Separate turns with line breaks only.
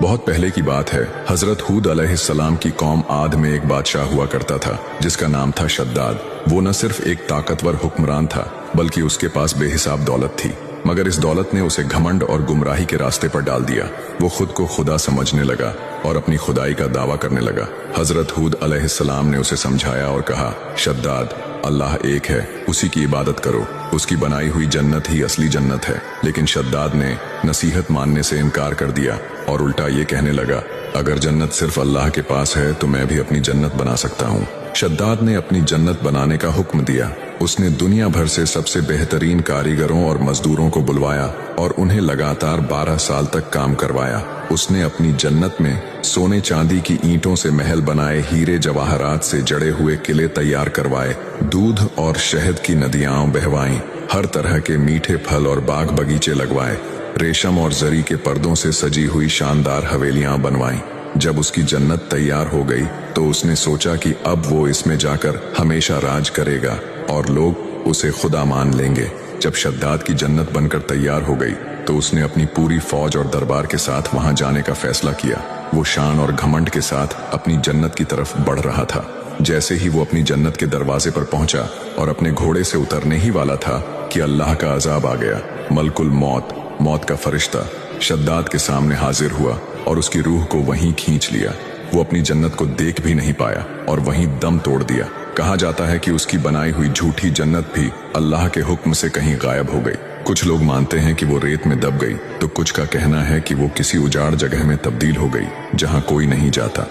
बहुत पहले की बात है। हजरत हूद अलैहिस्सलाम की कौम आद में एक बादशाह हुआ करता था जिसका नाम था शद्दाद। वो न सिर्फ एक ताकतवर हुक्मरान था बल्कि उसके पास बेहिसाब दौलत थी, मगर इस दौलत ने उसे घमंड और गुमराही के रास्ते पर डाल दिया। वो खुद को खुदा समझने लगा और अपनी खुदाई का दावा करने लगा। हजरत हूद अलैहिस्सलाम ने उसे समझाया और कहा, शद्दाद, अल्लाह एक है, उसी की इबादत करो, उसकी बनाई हुई जन्नत ही असली जन्नत है। लेकिन शद्दाद ने नसीहत मानने से इनकार कर दिया और उल्टा ये कहने लगा, अगर जन्नत सिर्फ अल्लाह के पास है तो मैं भी अपनी जन्नत बना सकता हूँ। शद्दाद ने अपनी जन्नत बनाने का हुक्म दिया। उसने दुनिया भर से सबसे बेहतरीन कारीगरों और मजदूरों को बुलवाया और उन्हें लगातार 12 साल तक काम करवाया। उसने अपनी जन्नत में सोने चांदी की ईंटों से महल बनाए, हीरे जवाहरात से जड़े हुए किले तैयार करवाए, दूध और शहद की नदियां बहवाईं, हर तरह के मीठे फल और बाग बगीचे लगवाए, रेशम और जरी के पर्दों से सजी हुई शानदार हवेलियां बनवाईं। जब उसकी जन्नत तैयार हो गई तो उसने सोचा कि अब वो इसमें जाकर हमेशा राज करेगा और लोग उसे खुदा मान लेंगे। जब शद्दाद की जन्नत बनकर तैयार हो गई तो उसने अपनी पूरी फौज और दरबार के साथ वहां जाने का फैसला किया। वो शान और घमंड के साथ अपनी जन्नत की तरफ बढ़ रहा था। जैसे ही वो अपनी जन्नत के दरवाजे पर पहुंचा और अपने घोड़े से उतरने ही वाला था कि अल्लाह का अजाब आ गया। मलकुल मौत, मौत का फरिश्ता शद्दाद के सामने हाजिर हुआ और उसकी रूह को वहीं खींच लिया। वो अपनी जन्नत को देख भी नहीं पाया और वहीं दम तोड़ दिया। कहा जाता है कि उसकी बनाई हुई झूठी जन्नत भी अल्लाह के हुक्म से कहीं गायब हो गई। कुछ लोग मानते हैं कि वो रेत में दब गई तो कुछ का कहना है कि वो किसी उजाड़ जगह में तब्दील हो गई जहां कोई नहीं जाता।